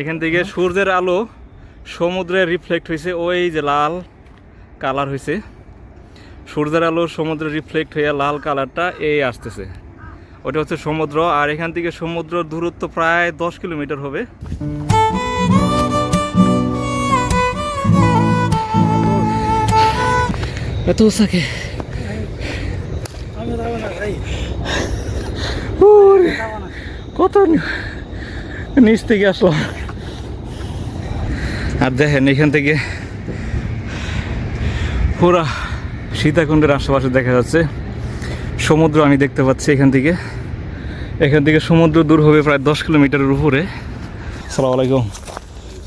এখান থেকে সূর্যের আলো সমুদ্রে রিফ্লেক্ট হয়েছে, ওই যে লাল কালার হয়েছে, সূর্যের আলো সমুদ্রে রিফ্লেক্ট হয়ে লাল কালারটা এই আসতেছে, ওটা হচ্ছে সমুদ্র। আর এখান থেকে সমুদ্র দূরত্ব প্রায় 10 কিলোমিটার হবে। এত উঁচাকে কত নিচ থেকে আসলাম। আর দেখেন এখান থেকে পুরা সীতাকুণ্ডের আশেপাশে দেখা যাচ্ছে সমুদ্র, আমি দেখতে পাচ্ছি এখান থেকে সমুদ্র দূর হবে প্রায় 10 কিলোমিটারের উপরে। আসসালামু আলাইকুম,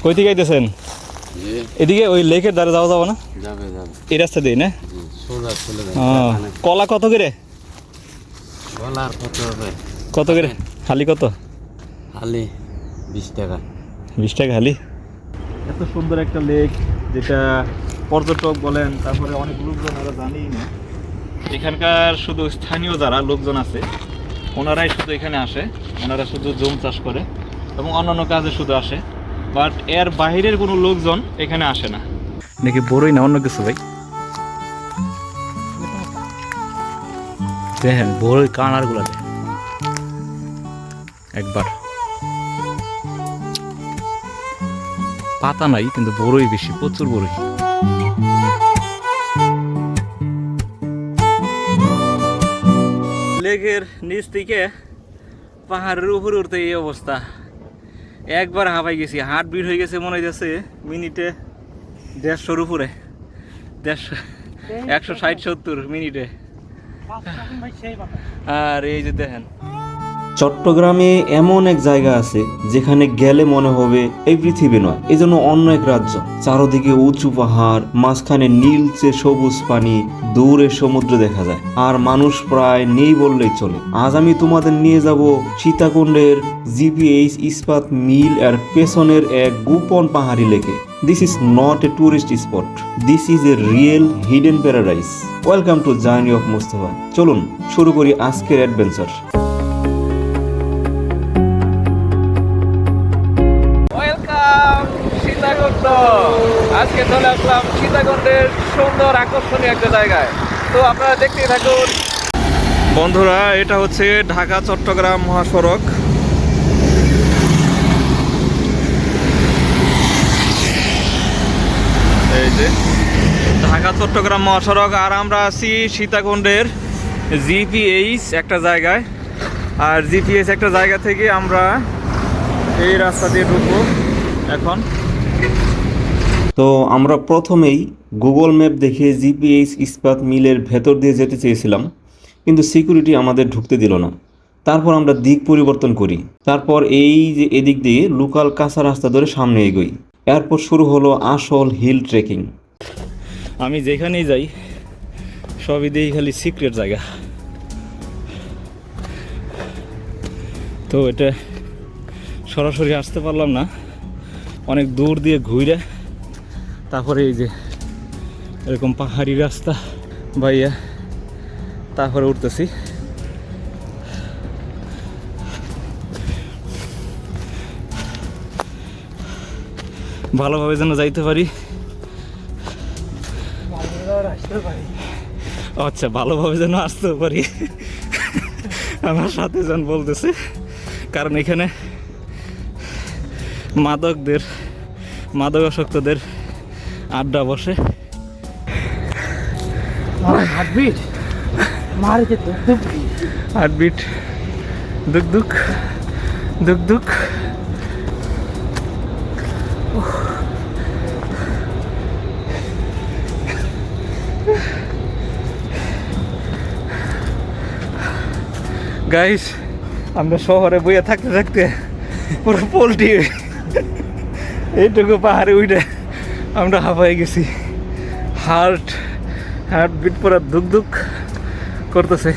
কই থেকে আইতেছেন? এদিকে ওই লেকের ধারে যাওয়া যাবে না? এই রাস্তা দিয়ে না? কলা কত করে? কত করে হালি? কত হালি? 20 টাকা। 20 টাকা হালি। এত সুন্দর একটা লেক, যেটা পর্যটক বলেন, তারপরে অনেক লোকজন ওরা জানেই না। এখানকার শুধু স্থানীয় যারা লোকজন আছে ওনারাই শুধু এখানে আসে, ওনারা শুধু জুম চাষ করে এবং অন্যান্য কাজে শুধু আসে, বাট এর বাইরের কোনো লোকজন এখানে আসে না। নাকি বড়ই না অন্য কিছু ভাই? দেখেন বড়ই কানার গুলা একবার পাতা নাই, কিন্তু বড়ই বেশি, প্রচুর বড়ই। লেকের নিচ থেকে পাহাড়ের উপরে উঠতে এই অবস্থা, একবার হাঁপাই গেছি, হার্ট বিট হয়ে গেছে মনে হইতেছে মিনিটে 150-র উপরে, 160-170 মিনিটে। আর এই যে দেখেন চট্টগ্রামে এমন এক জায়গা আছে যেখানে গেলে মনে হবে এই পৃথিবী নয়, এই জন্য অন্য এক রাজ্য। চারদিকে উঁচু পাহাড়, মাঝখানে নীলচে সবুজ পানি, দূরে সমুদ্র দেখা যায়, আর মানুষ প্রায় নেই বললেই চলে। আজ আমি তোমাদের নিয়ে যাব সীতাকুণ্ডের জিপিএইচ ইস্পাত মিল এর পেছনের এক গোপন পাহাড়ি লেকে। This is not a tourist spot. This is a real hidden paradise. Welcome to Journey of Mustafa. চলুন শুরু করি আজকের অ্যাডভেঞ্চার। সীতাকুণ্ড। আজকে চলে আসলাম সীতাকুণ্ডের সুন্দর আকর্ষণীয় একটা জায়গায়, তো আপনারা দেখতেই থাকুন। বন্ধুরা, এটা হচ্ছে ঢাকা চট্টগ্রাম মহাসড়ক। এই যে ঢাকা চট্টগ্রাম মহাসড়ক, আর আমরা আছি সীতাকুণ্ডের জিপিএইচ একটা জায়গায়। আর জিপিএইচ একটা জায়গা থেকে আমরা এই রাস্তা দিয়ে ঢুকবো এখন। তো আমরা প্রথমেই গুগল ম্যাপ দেখে জিপিএইচ ইস্পাত মিলের ভেতর দিয়ে যেতে চেয়েছিলাম, কিন্তু সিকিউরিটি আমাদের ঢুকতে দিল না। তারপর আমরা দিক পরিবর্তন করি, তারপর এই যে এদিক দিয়ে লোকাল কাঁচা রাস্তা ধরে সামনে এগোই। এরপর শুরু হলো আসল হিল ট্রেকিং। আমি যেখানেই যাই সবই দেখি খালি সিক্রেট জায়গা। তো এটা সরাসরি আসতে পারলাম না, অনেক দূর দিয়ে ঘুরে তারপরে এই যে এরকম পাহাড়ি রাস্তা ভাইয়া তারপরে উঠতেছি। ভালোভাবে যেন যাইতে পারি। আচ্ছা, ভালোভাবে যেন আসতে পারি আমার সাথে যেন বলতেছে, কারণ এখানে মাদকাসক্তদের আড্ডা বসে। হার্টবিট দুক দুক দুক দুক। গাইস, আমরা শহরে বইয়া থাকতে থাকতে পুরো পোল্ট্রি এইটুকু পাহাড়ে উঠে আমরা হাঁপাই গেছি। হার্টবিট পুরো ধুক ধুক করতেছে।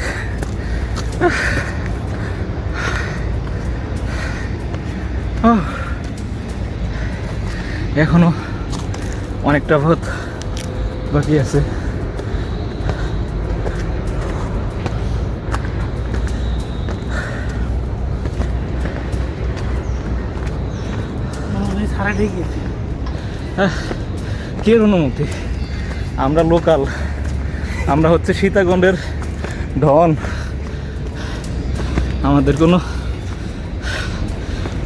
এখনো অনেকটা পথ বাকি আছে। সারা ঠিকই কি অনুমতি, আমরা লোকাল, আমরা হচ্ছে সীতাকুণ্ডের ডন, আমাদের কোনো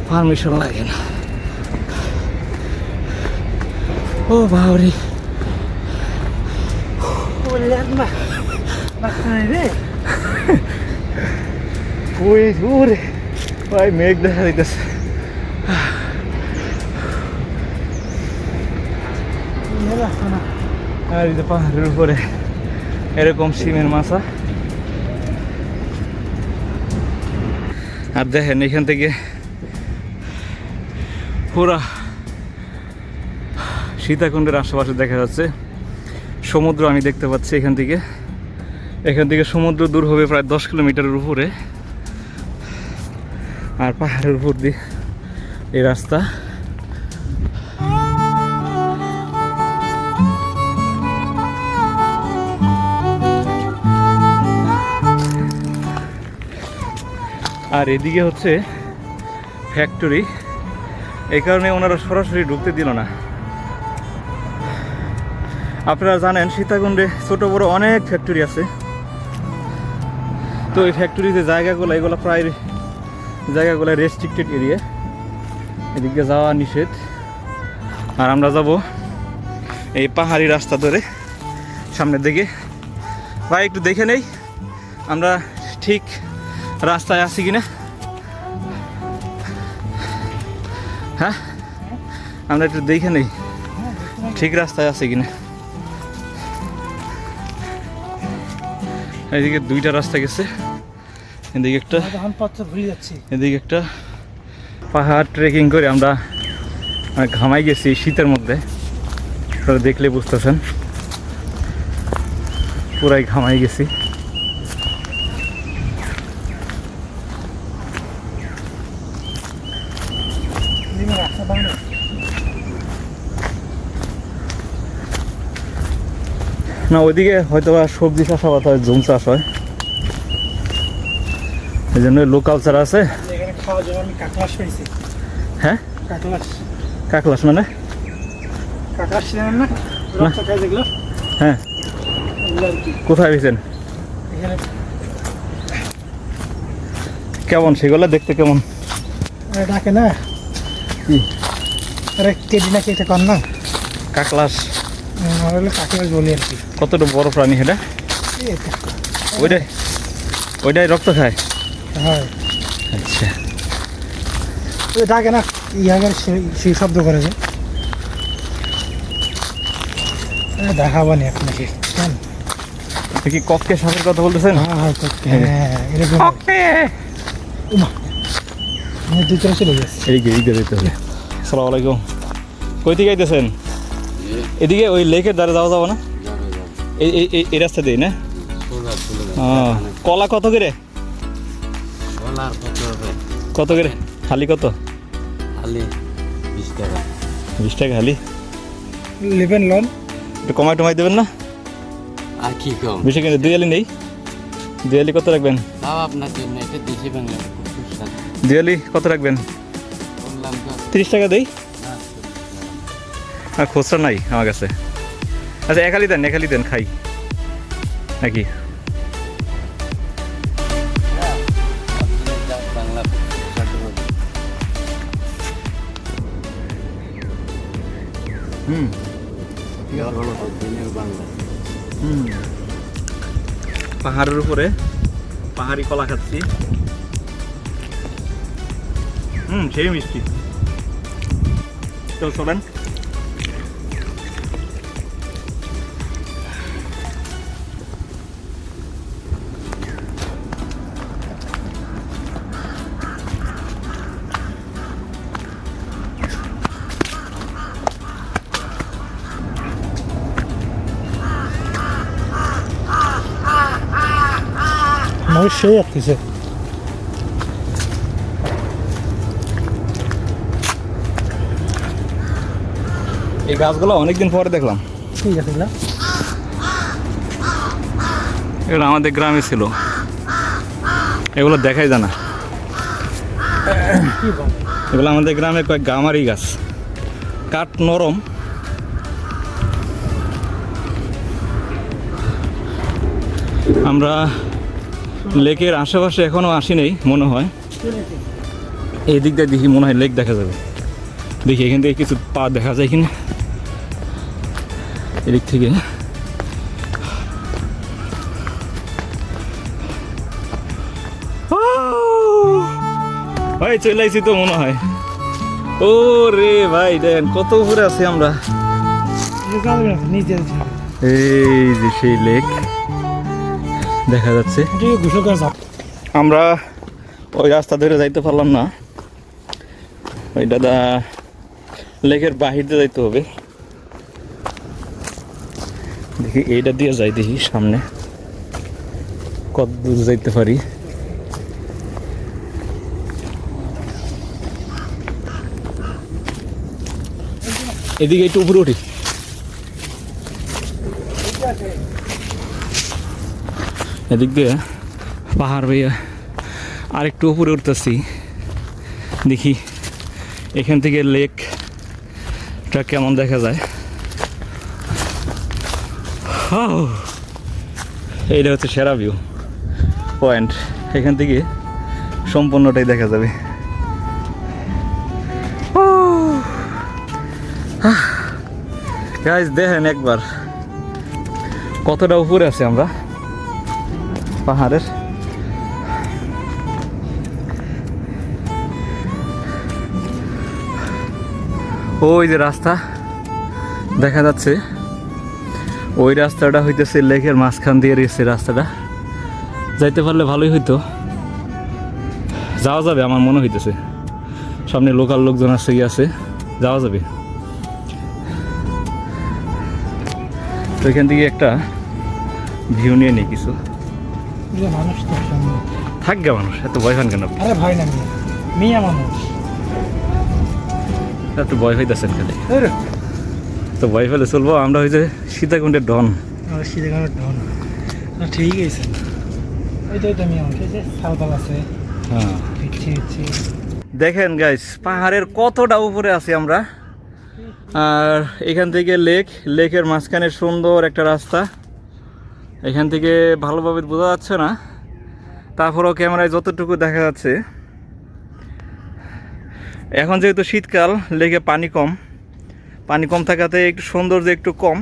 পারমিশন লাগে না। ও বাবরি, বললেন না রে ওই ওরে ভাই মেঘ দেখা যাইতেছে। আর এই যে পাহাড়ের উপরে এরকম সিমের মাছা, আর দেখেন এখান থেকে পুরা সীতাকুণ্ডের আশেপাশে দেখা যাচ্ছে সমুদ্র। আমি দেখতে পাচ্ছি এখান থেকে সমুদ্র দূর হবে প্রায় 10 কিলোমিটারের উপরে, আর পাহাড়ের উপর দিয়ে এই রাস্তা। আর এদিকে হচ্ছে ফ্যাক্টরি, এই কারণে ওনারা সরাসরি ঢুকতে দিল না। আপনারা জানেন সীতাকুণ্ডে ছোট বড় অনেক ফ্যাক্টরি আছে, তো এই ফ্যাক্টরি যে জায়গাগুলো, এগুলো প্রায় জায়গাগুলো রেস্ট্রিক্টেড এরিয়া, এদিকে যাওয়া নিষেধ। আর আমরা যাব এই পাহাড়ি রাস্তা ধরে সামনের দিকে। ভাই একটু দেখে নেই আমরা ঠিক রাস্তায় আছি কিনা। হ্যাঁ, আমরা একটু দেখে নেই ঠিক রাস্তায় আছে কিনা। এদিকে দুইটা রাস্তা গেছে, এদিকে একটা, ঘুরে যাচ্ছি। এদিকে একটা। পাহাড় ট্রেকিং করে আমরা ঘামাই গেছি শীতের মধ্যে, আপনারা দেখলে বুঝতেছেন পুরাই ঘামাই গেছি। না ওইদিকে হয়তো বা সবজি চাষাবাদ হয়, জুম চাষ হয়, এই জন্য লোকাল চারা আছে। এখানে খাওয়ার জন্য আমি কাকলাস পেয়েছি। হ্যাঁ, কাকলাস মানে কাকলাস ছিলেন না, রক্ত খাই যেগুলো, হ্যাঁ। এগুলো আর কি। কোথায় পেয়েছেন? এখানে কেমন সেগুলো দেখতে কেমন? ডাকে না কি আরে কেডি না কেটে কর না, কাকলাস? আমরা হলো কাকলাস বলি আর কি। কতটা বড় প্রাণী সেটা? ওইটাই রক্ত খায়? হ্যাঁ, আচ্ছা, ডাকে না ইয়াগের সেই শব্দ করে যে দেখাবানি আপনাকে। আপনি কি কককে সাপের কথা বলতেছেন? হ্যাঁ, এরকম দুটো চলে গেছে। এইদিকে যেতে হবে। আসসালামু আলাইকুম। কই থেকে আইতেছেন? এদিকে ওই লেকের ধারে যাওয়া যাবো না? এই রাস্তা দিয়ে না? কলা কত করে? কত করে হালি? কত হালি? 20 টাকা। 20 টাকা হালি? লিবেন লোন একটু কমাই টমাই দেবেন না? আর কি কম? বেশি কিনে 2 আলি নেই? 2 আলি কত রাখবেন? তাও আপনার জন্য এটা দেশি বাংলা খুব সুস্বাদু। 2 আলি কত রাখবেন? বললাম তো 30 টাকা দেই। আর খুচরা নাই আমার কাছে। আচ্ছা, 1 আলি দেন, 1 আলি দেন, খাই নাকি? বাংলা দিনের বাংলা। পাহাড়ের উপরে পাহাড়ি কলা খাচ্ছি। সেই মিষ্টি। তো চলেন। অবশ্যই আসতেছে। এই গাছগুলো অনেকদিন পরে দেখলাম। ঠিক আছে, এগুলো আমাদের গ্রামে ছিল, এগুলো দেখাই জানা। এগুলো আমাদের গ্রামে কয়েক গামারি গাছ। কাঠ নরম। আমরা লেকের আশেপাশে এখনো আসি নাই মনে হয়। এই দিক দিয়ে দেখি মনে হয় লেক দেখা যাবে। দেখি এখান থেকে কিছু পা দেখা যায় কিনা এদিক থেকে। ভাই চলে আইছি তো মনে হয়। ও রে ভাই দেন কত উপরে আছি আমরা। নিচ দিয়ে দিচ্ছি। এই যে সেই লেক দেখা যাচ্ছে। গোসল করে যাও। আমরা ওই রাস্তা ধরে যাইতে পারলাম না, ওই দাদা লেকের বাহির দিয়ে যাইতে হবে। দেখি এইটা দিয়ে যাই, দেখি সামনে কত দূর যাইতে পারি। এদিকে একটু উপরে উঠি। এদিক দিয়ে পাহাড় ভাইয়া আরেকটু উপরে উঠতেছি, দেখি এখান থেকে লেকটা কেমন দেখা যায়। এইটা হচ্ছে সেরা ভিউ পয়েন্ট, এখান থেকে সম্পূর্ণটাই দেখা যাবে। গাইস দেখেন একবার কতটা উপরে আছে আমরা পাহাড়ের। ওই যে রাস্তা দেখা যাচ্ছে, ওই রাস্তাটা হইতেছে লেকের মাঝখান দিয়ে রয়েছে। রাস্তাটা যাইতে পারলে ভালোই হইতো, যাওয়া যাবে আমার মনে হইতেছে। সামনে লোকাল লোকজন আছে, যাওয়া যাবে। তো এখান থেকে একটা ভিউ নিয়ে নিই কিছু। মানুষ তো সামনে থাকবে মানুষ, এত ভয় পান কেন? আরে ভয় না, মিয়া মানুষ। এত ভয় হইতেছেন খালি, তো ভয় ফেলে চলবো। আমরা হয়েছে সীতাকুণ্ডের ডন। সীতাকুণ্ডের ডন ঠিক আছে। ওইটাই তো মিয়া মানুষ, এই যে সাঁওতাল আছে। হ্যাঁ ইচ্ছে দেখেন গাইস পাহাড়ের কতটা উপরে আছি আমরা। আর এখান থেকে লেকের মাঝখানে সুন্দর একটা রাস্তা। এখান থেকে ভালোভাবে বোঝা যাচ্ছে না, তারপরেও ক্যামেরায় যতটুকু দেখা যাচ্ছে। এখন যেহেতু শীতকাল, লেকে পানি কম থাকাতে একটু সৌন্দর্য একটু কম।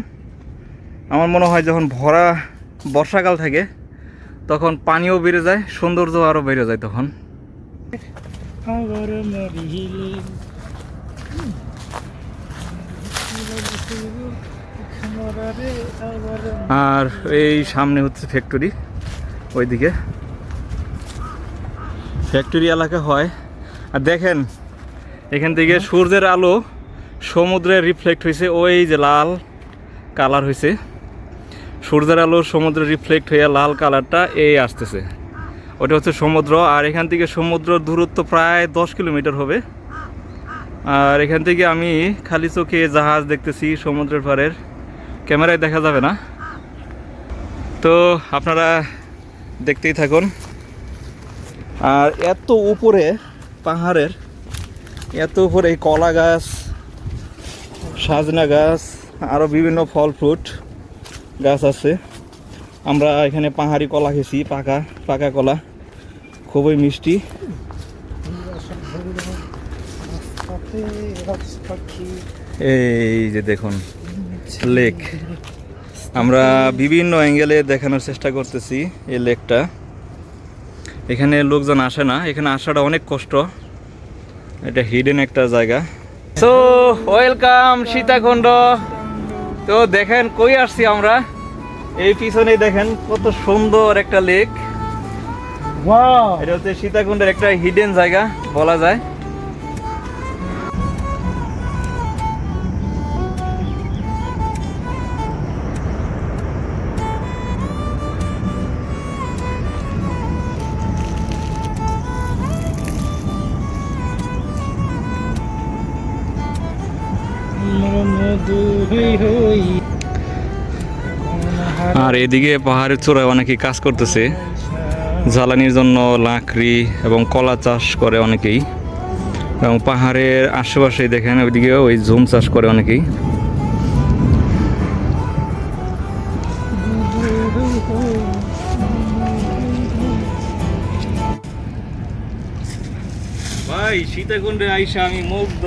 আমার মনে হয় যখন ভরা বর্ষাকাল থাকে তখন পানিও বেড়ে যায়, সৌন্দর্য আরও বেড়ে যায় তখন। আর এই সামনে হচ্ছে ফ্যাক্টরি, ওইদিকে ফ্যাক্টরি এলাকা হয়। আর দেখেন এখান থেকে সূর্যের আলো সমুদ্রে রিফ্লেক্ট হয়েছে, ওই যে লাল কালার হয়েছে। সূর্যের আলো সমুদ্রে রিফ্লেক্ট হয়ে লাল কালারটা এই আসতেছে, ওটা হচ্ছে সমুদ্র। আর এখান থেকে সমুদ্র দূরত্ব প্রায় 10 কিলোমিটার হবে। আর এখান থেকে আমি খালি চোখে জাহাজ দেখতেছি সমুদ্রের পাড়ের, ক্যামেরায় দেখা যাবে না। তো আপনারা দেখতেই থাকুন। আর এত উপরে পাহাড়ের, এত উপরে এই কলা গাছ, সাজনা গাছ, আরও বিভিন্ন ফল ফ্রুট গাছ আছে। আমরা এখানে পাহাড়ি কলা খেয়েছি, পাকা কলা, খুবই মিষ্টি। এই যে দেখুন লেক, আমরা বিভিন্ন অ্যাঙ্গেলে দেখানোর চেষ্টা করতেছি এই লেকটা। এখানে লোকজন আসে না, এখানে আসাটা অনেক কষ্ট, এটা হিডেন একটা জায়গা। So welcome Sitakunda. তো দেখেন কই আসছি আমরা, এই পিছনে দেখেন কত সুন্দর একটা লেক। এটা হচ্ছে সীতাকুণ্ডের একটা হিডেন জায়গা বলা যায়। আর এদিকে পাহাড়ের চূড়ায় অনেকেই কাজ করতেছে, জ্বালানির জন্য লাকড়ি এবং কলা চাষ করে অনেকেই। এবং পাহাড়ের আশেপাশে দেখেন ওইদিকে ওই জুম চাষ করে অনেকেই। ভাই সীতাকুণ্ডে আইসা আমি মুগ্ধ,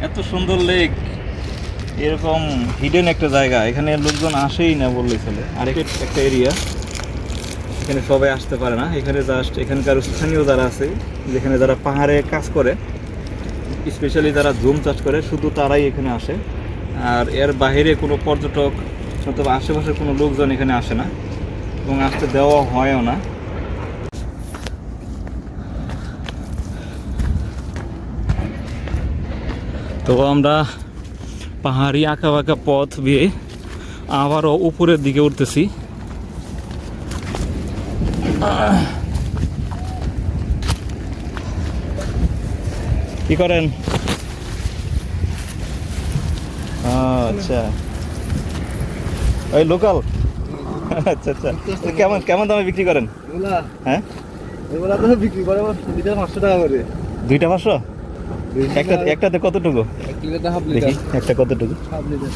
এত সুন্দর লেক, এরকম হিডেন একটা জায়গা, এখানে লোকজন আসেই না বললেই চলে। আর একটা এরিয়া, এখানে সবাই আসতে পারে না, এখানে জাস্ট এখানকার স্থানীয় যারা আছে, যেখানে যারা পাহাড়ে কাজ করে, স্পেশালি যারা জুম চাষ করে, শুধু তারাই এখানে আসে। আর এর বাইরে কোনো পর্যটক অথবা আশেপাশের কোনো লোকজন এখানে আসে না এবং আসতে দেওয়া হয়ও না। তো আমরা পাহাড়ি আঁকা বাঁকা পথ দিয়ে আবারও উপরের দিকে উঠতেছি। কি করেন? আচ্ছা, ওই লোকাল। আচ্ছা আচ্ছা, কেমন কেমন দামে বিক্রি করেন? হ্যাঁ, এগুলা তো বিক্রি করে 500 টাকা করে। 2টা 500? একটাতে কতটুকু 1 লিটার হাফ দেখি? একটা কতটুকু? হাফ লিটার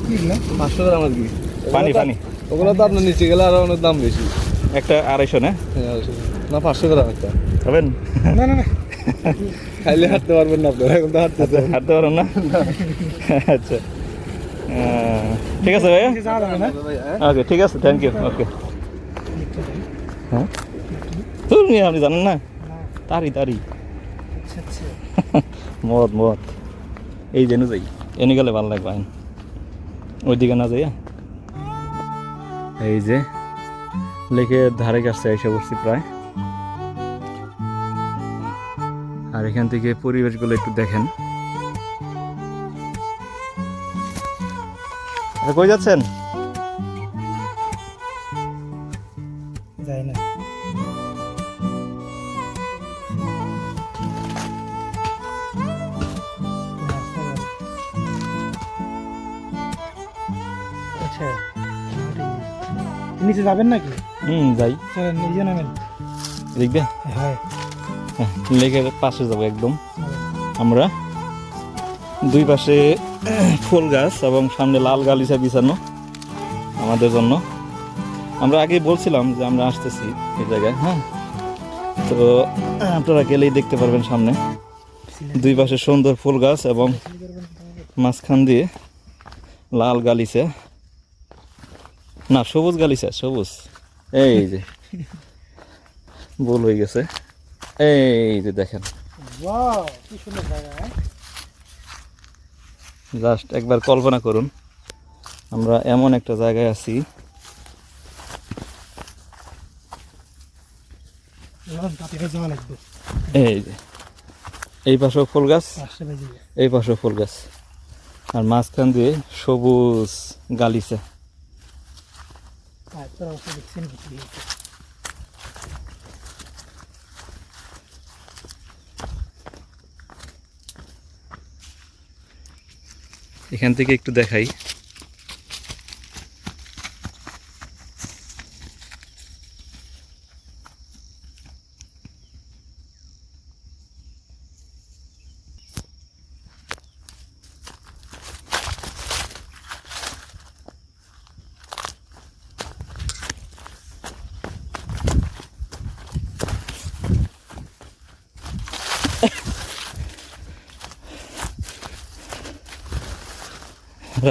কি না 500 টাকা আমার কি পানি পানি ওগুলো তো আপনার নিচে গেলে আরো অনেক দাম বেশি। একটা 250 না? না 500 টাকা একটা হবেন? না না না, খাইলে হাঁটতে পারবেন না আপনারা, এখন তো হাঁটতে হাঁটতে পারেন না? আচ্ছা, ঠিক আছে ভাইয়া, যাওয়া যাবে না। ওকে ঠিক আছে, থ্যাংক ইউ। ওকে, হ্যাঁ তুমি আপনি জানেন না? তারি তারি আচ্ছা আচ্ছা, মদ মদ, এই যেন যাই, এনে গেলে ভালো লাগবে। আইন ওইদিকে না যাইয়া, এই যে লেকের ধারে কাছে এসে বসছি প্রায়। আর এখান থেকে পরিবেশগুলো একটু দেখেন। কই যাচ্ছেন? যাই না। আচ্ছা, নিচে যাবেন নাকি? যাই, চলেন নিজে নামেন। দেখবে হ্যাঁ, লেকের পাশে যাবো একদম আমরা। দুই পাশে ফুল গাছ এবং সামনে লাল গালিচা বিছানো আমাদের জন্য। আমরা আগে বলছিলাম যে আমরা আসতেছি এই জায়গায়। হ্যাঁ, তো আপনারা গেলেই দেখতে পারবেন সামনে দুই পাশে সুন্দর ফুল গাছ এবং মাঝখান দিয়ে লাল গালিচা, না সবুজ গালিচা, সবুজ। এই যে ভুল হয়ে গেছে, এই যে দেখেন, ওয়াও কি সুন্দর জায়গা। জাস্ট একবার কল্পনা করুন আমরা এমন একটা জায়গায় আছি। তাতে যাওয়া লাগবে। এই যে এই পাশেও ফুল গাছ, পাঁচটা বেজে গেছে। এই পাশেও ফুল গাছ, আর মাঝখান দিয়ে সবুজ গালিচা। তোরা অবশ্য দেখছেন কি? এখান থেকে একটু দেখাই।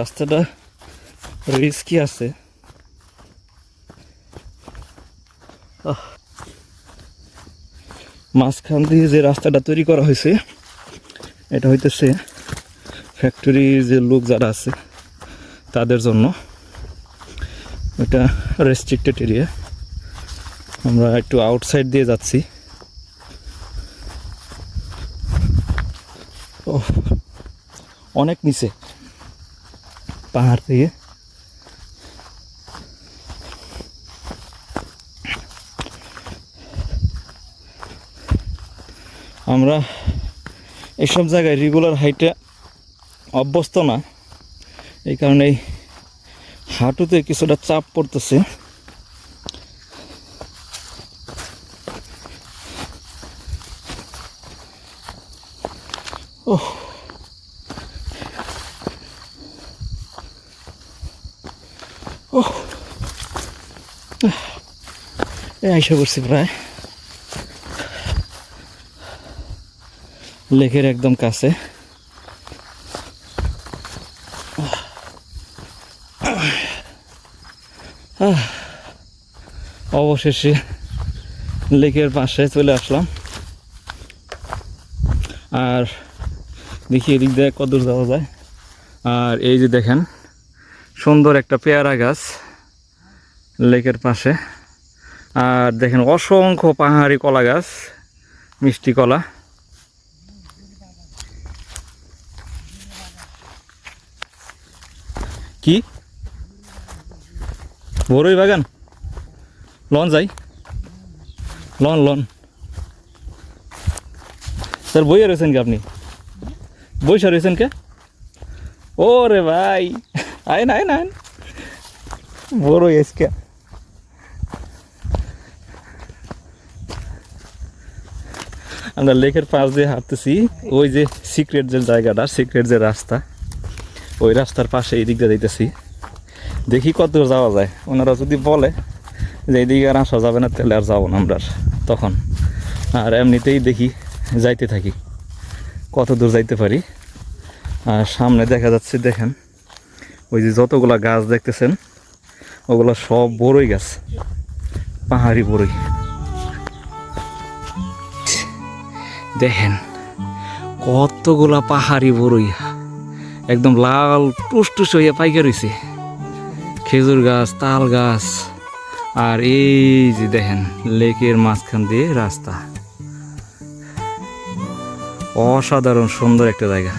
রাস্তাটা রিস্কি আছে। মাঝখান দিয়ে যে রাস্তাটা তৈরি করা হয়েছে, এটা হইতেছে ফ্যাক্টরির যে লোক যারা আছে তাদের জন্য। এটা রেস্ট্রিক্টেড এরিয়া। আমরা একটু আউটসাইড দিয়ে যাচ্ছি। ও, অনেক নিচে পাহাড় থেকে। আমরা এসব জায়গায় রেগুলার হাইটে অভ্যস্ত না, এই কারণে হাঁটুতে কিছুটা চাপ পড়তেছে। ওহ ওহ এই আইসা করছি প্রায় লেকের একদম কাছে। অবশেষে লেকের পাশে চলে আসলাম। আর দেখি এদিক দিয়ে কত দূর যাওয়া যায়। আর এই যে দেখেন সুন্দর একটা পেয়ারা গাছ লেকের পাশে। আর দেখেন অসংখ্য পাহাড়ি কলা গাছ, মিষ্টি কলা। কি বড়ই বাগান? লন যাই, লন লন। স্যার বইয়া রয়েছেন কি আপনি? বইসা রয়েছেন কে? ও রে ভাই আইন আইন আইন বড়ই এসকে। আমরা লেকের পাশ দিয়ে হাঁটতেছি। ওই যে সিক্রেট যে জায়গাটা, সিক্রেট যে রাস্তা, ওই রাস্তার পাশে এই দিক দিয়ে যাইতেছি। দেখি কত দূর যাওয়া যায়। ওনারা যদি বলে যে এইদিকে আর আসা যাবে না তাহলে আর যাবো না আমরা তখন। আর এমনিতেই দেখি যাইতে থাকি কত দূর যাইতে পারি। আর সামনে দেখা যাচ্ছে দেখেন ওই যে যতগুলা গাছ দেখতেছেন ওগুলো সব বড়ই গাছ, পাহাড়ি বড়ই। দেখেন কতগুলা পাহাড়ি বড়ই একদম লাল টুসটুস হইয়া পাইকা রয়েছে। খেজুর গাছ, তাল গাছ। আর এই যে দেখেন লেকের মাঝখান দিয়ে রাস্তা। অসাধারণ সুন্দর একটা জায়গা,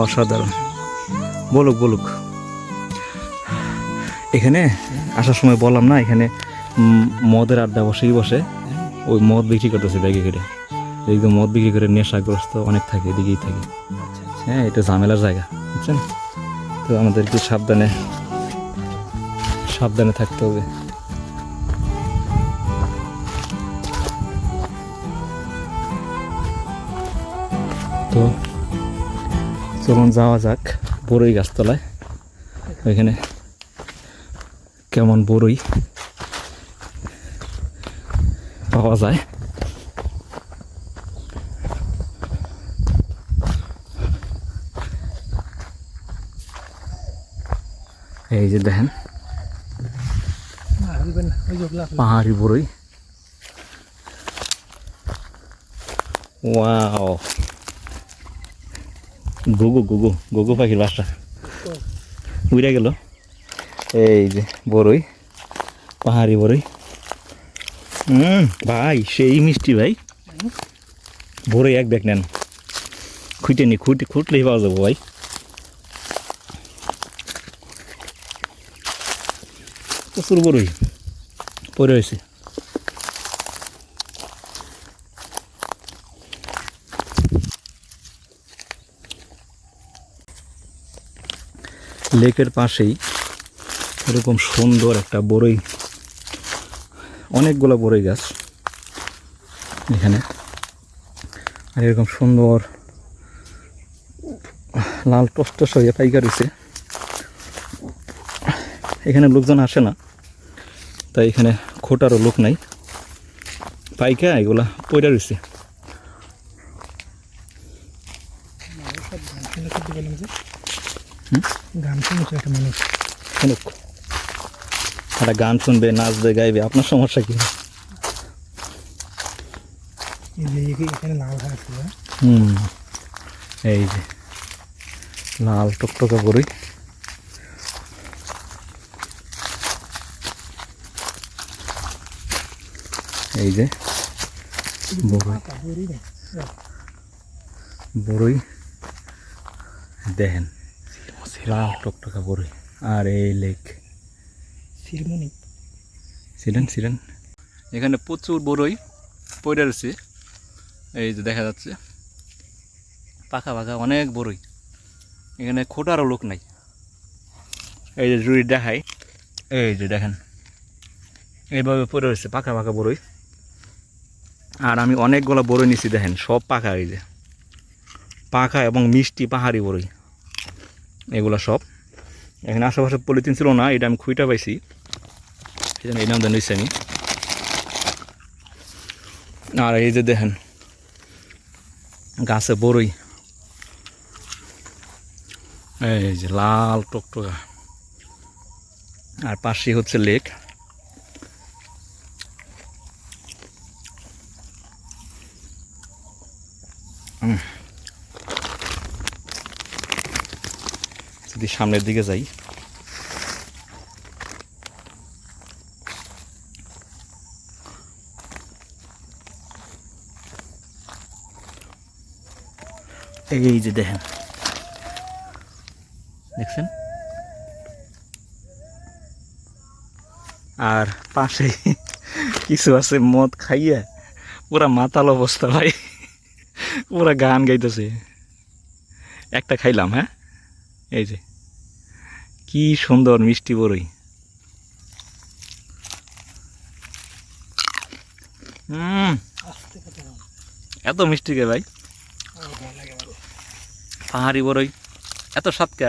অসাধারণ। বলুক বলুক। এখানে আসার সময় বললাম না, এখানে মদের আড্ডা বসেই বসে। ওই মদ বিক্রি করতেছে ব্যাগে করে। একদম মদ বিক্রি করে নেশাগ্রস্ত অনেক থাকে, এদিকেই থাকে। হ্যাঁ, এটা ঝামেলার জায়গা, বুঝছেন তো। আমাদেরকে সাবধানে সাবধানে থাকতে হবে। তো চলুন যাওয়া যাক বড়ই গাছতলায়। ওইখানে কেমন বড়ই পাওয়া যায়। এই যে দেখেন পাহাড়ি বড়ই। ওয়াও, গুগু গুগু গুগু পাখির বাসা উড়ে গেল। এই যে বড়ই, পাহাড়ি বড়ই। ভাই সেই মিষ্টি ভাই। বড়ই এক ব্যাগ নেন, খুঁটে নি, খুঁটলেই পাওয়া যাবো ভাই। প্রচুর বড়ই পড়ে হয়েছে। লেকের পাশেই এরকম সুন্দর একটা বড়ই, অনেকগুলো বড়ই গাছ এখানে। আর এরকম সুন্দর লাল টস হয়ে পাইকা রয়েছে। এখানে লোকজন আসে না, তাই এখানে খোটারও লোক নাই, পাইকা এগুলা পয়রা রয়েছে। গান শুনেছে একটা মানুষ, শুনুক, একটা গান শুনবে, নাচবে, গাইবে, আপনার সমস্যা কি? এখানে লাল আছে। এই যে লাল টকটকা বড়ই। এই যে বড়ই দেখেন, লাল টকটকা বড়ই। আর এই লেক সিলেন এখানে প্রচুর বড়ই পড়ে রয়েছে। এই যে দেখা যাচ্ছে পাকা পাকা অনেক বড়ই। এখানে খোটারও লোক নাই। এই যে জুড়ি দেখাই, এই যে দেখেন এইভাবে পড়ে রয়েছে পাকা পাকা বড়ই। আর আমি অনেকগুলো বড়ই নিছি, দেখেন সব পাকা। এই যে পাকা এবং মিষ্টি পাহাড়ি বড়ই এগুলো সব। এখানে আশেপাশে পলিথিন ছিল না, এটা আমি খুঁইটা পাইছি, এই জন্য এই নাম জানিয়েছি আমি। আর এই যে দেখেন গাছে বড়ই, এই যে লাল টকটকা, আর পাশে হচ্ছে লেক। যদি সামনের দিকে যাই, এই যে দেখেন, দেখছেন, আর পাশে কিছু আছে মদ খাইয়া পুরা মাতাল অবস্থা ভাই, পুরা গান গাইতেছে। একটা খাইলাম, হ্যাঁ, এই যে কি সুন্দর মিষ্টি বড়ই। এত মিষ্টি কে ভাই, পাহাড়ি বড়ই এত স্বাদ কে?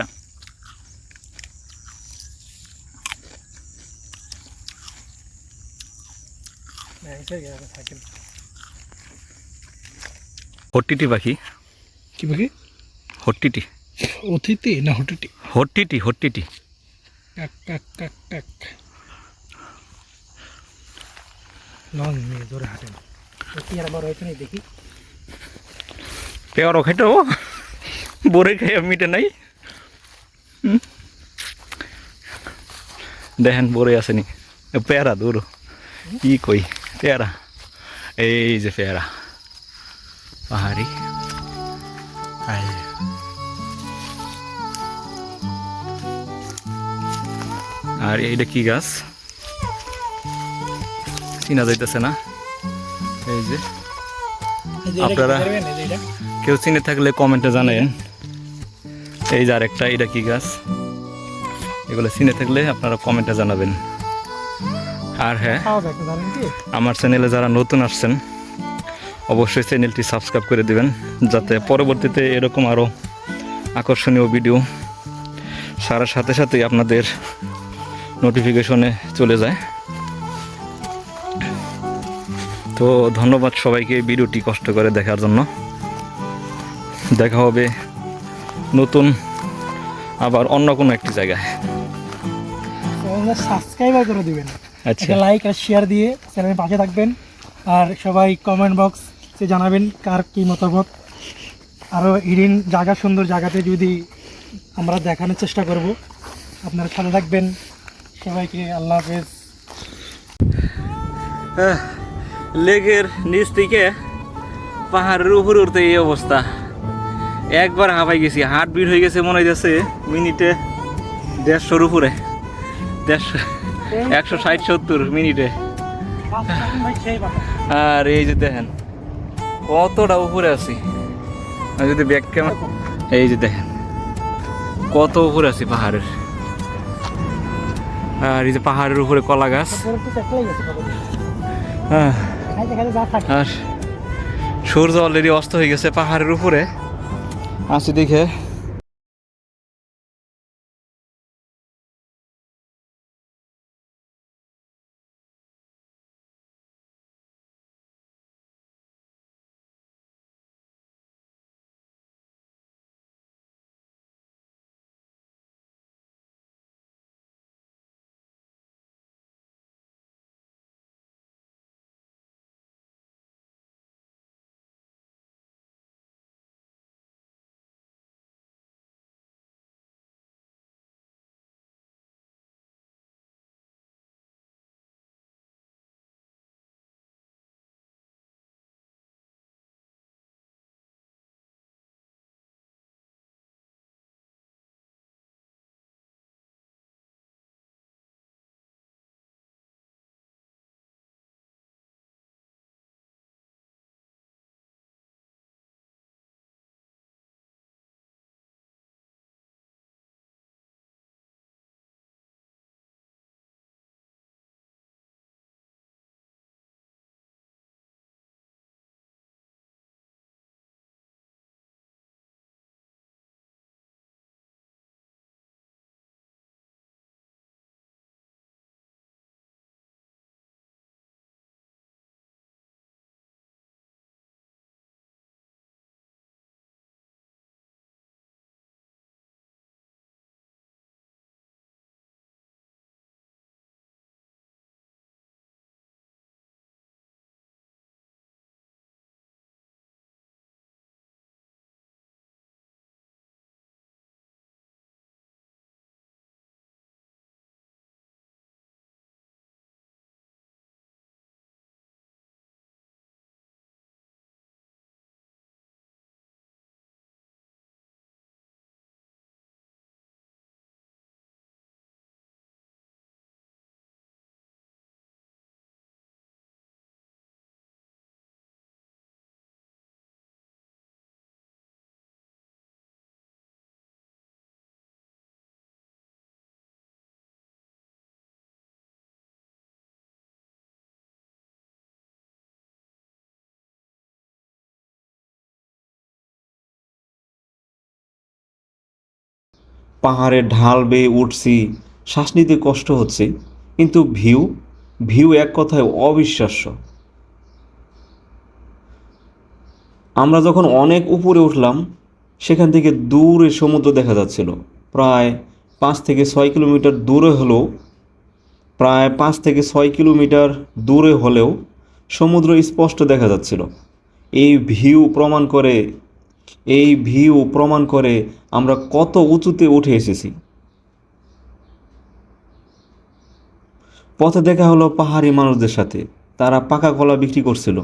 হট্টিটি পাখি, কি পাখি? হট্টিটি, অতিথি না হটিটি? হট্টিটি, হট্টিটি। কাক কাক কাক কাক। লং নিয়ে ধরে হাঁটেন। কি আর বড় হয়েছে দেখি। পেয়ারও খাইতো, বড়ই খাইয়া মিটে নাই। দেখেন বড়ই আসেনি, পেয়ারা দূর, কি কই পেয়ারা, এই যে পেয়ারা পাহাড়ি। আর এইটা কি গাছ চিনা যাইতেছে না, এই যে আপনারা কেউ চিনে থাকলে কমেন্টে জানেন। এই যে আরেকটা, এটা কি গাছ, এগুলো চিনে থাকলে আপনারা কমেন্টে জানাবেন। আর হ্যাঁ, আমার চ্যানেলে যারা নতুন আসছেন অবশ্যই চ্যানেলটি সাবস্ক্রাইব করে দিবেন, যাতে পরবর্তীতে এরকম আরও আকর্ষণীয় ভিডিও সারার সাথে সাথেই আপনাদের নোটিফিকেশনে চলে যায়। তো ধন্যবাদ সবাইকে ভিডিওটি কষ্ট করে দেখার জন্য। দেখা হবে নতুন আবার অন্য কোনো একটি জায়গায়। সাবস্ক্রাইবার করে দিবেন, আচ্ছা, লাইক আর শেয়ার দিয়ে চ্যানেলের পাশে থাকবেন। আর সবাই কমেন্ট বক্সে জানাবেন কার কী মতামত। আরও হিডেন জায়গা, সুন্দর জায়গাতে যদি আমরা দেখানোর চেষ্টা করব। আপনারা সাথে থাকবেন। সবাইকে আল্লাহ হাফেজ। লেকের নিচ থেকে পাহাড়ের উপর উঠতে এই অবস্থা, একবার হাঁপাই গেছি, হার্ট বিট হয়ে গেছে মনে হইতেছে মিনিটে 150-র উপরে, 160-170 মিনিটে। আর এই যে দেখেন কতটা উপরে আছি, আমি যদি ব্যাক ক্যামেরা, এই যে দেখেন কত উপরে আছি পাহাড়ের। আর এই যে পাহাড়ের উপরে কলা গাছ, আর সূর্য অলরেডি অস্ত হয়ে গেছে পাহাড়ের উপরে আছি দেখে। পাহাড়ে ঢাল বেয়ে উঠছি, শ্বাস নিতে কষ্ট হচ্ছে, কিন্তু ভিউ এক কথায় অবিশ্বাস্য। আমরা যখন অনেক উপরে উঠলাম, সেখান থেকে দূরে সমুদ্র দেখা যাচ্ছিল। প্রায় 5 থেকে 6 কিলোমিটার দূরে হলেও সমুদ্র স্পষ্ট দেখা যাচ্ছিল। এই ভিউ প্রমাণ করে আমরা কত উঁচুতে উঠে এসেছি। পথে দেখা হলো পাহাড়ি মানুষদের সাথে। তারা পাকা কলা বিক্রি করছিল,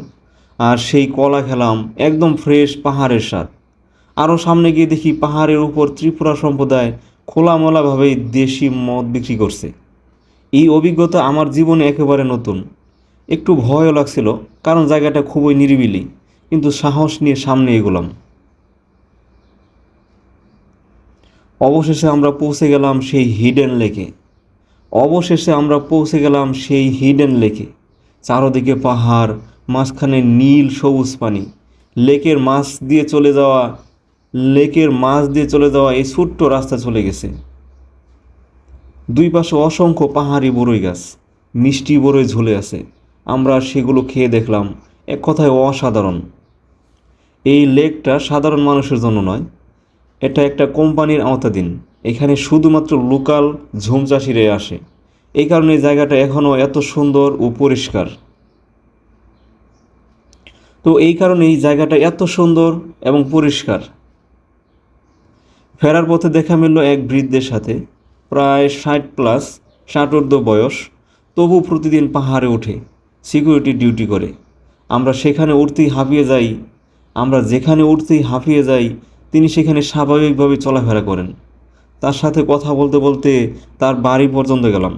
আর সেই কলা খেলাম, একদম ফ্রেশ পাহাড়ের স্বাদ। আরও সামনে গিয়ে দেখি পাহাড়ের উপর ত্রিপুরা সম্প্রদায় খোলামেলাভাবেই দেশি মদ বিক্রি করছে। এই অভিজ্ঞতা আমার জীবনে একেবারে নতুন। একটু ভয়ও লাগছিল, কারণ জায়গাটা খুবই নিরিবিলি, কিন্তু সাহস নিয়ে সামনে এগোলাম। অবশেষে আমরা পৌঁছে গেলাম সেই হিডেন লেকে। চারদিকে পাহাড়, মাঝখানে নীল সবুজ পানি। লেকের মাছ দিয়ে চলে যাওয়া এই ছোট্ট রাস্তা চলে গেছে। দুই পাশে অসংখ্য পাহাড়ি বরই গাছ, মিষ্টি বরই ঝুলে আছে। আমরা সেগুলো খেয়ে দেখলাম, এক কথায় অসাধারণ। এই লেকটা সাধারণ মানুষের জন্য নয়, এটা একটা কোম্পানির আওতাধীন। এখানে শুধুমাত্র লোকাল ঝুম চাষিরাই আসে। এই কারণে এই জায়গাটা এখনও এত সুন্দর ও পরিষ্কার। ফেরার পথে দেখা মিলল এক বৃদ্ধের সাথে, প্রায় 60+ 60 বয়স, তবু প্রতিদিন পাহাড়ে ওঠে, সিকিউরিটি ডিউটি করে। আমরা যেখানে উঠতেই হাঁপিয়ে যাই, তিনি সেখানে স্বাভাবিকভাবে চলাফেরা করেন। তার সাথে কথা বলতে বলতে তার বাড়ি পর্যন্ত গেলাম,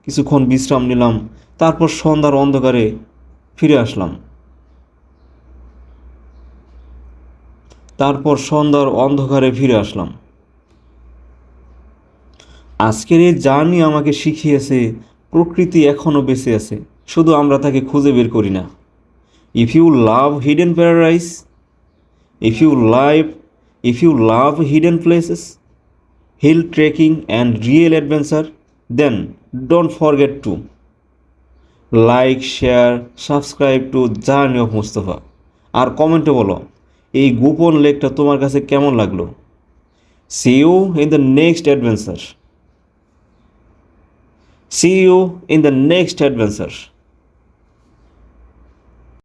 কিছুক্ষণ বিশ্রাম নিলাম, তারপর সন্ধ্যার অন্ধকারে ফিরে আসলাম। আজকের এই জার্নি আমাকে শিখিয়েছে, প্রকৃতি এখনও বেঁচে আছে, শুধু আমরা তাকে খুঁজে বের করি না। If you love hidden places, hill trekking and real adventure, then don't forget to like, share, subscribe to journey of Mustafa. আর কমেন্টে বলো এই গোপন লেকটা তোমার কাছে কেমন লাগলো। See you in the next adventure.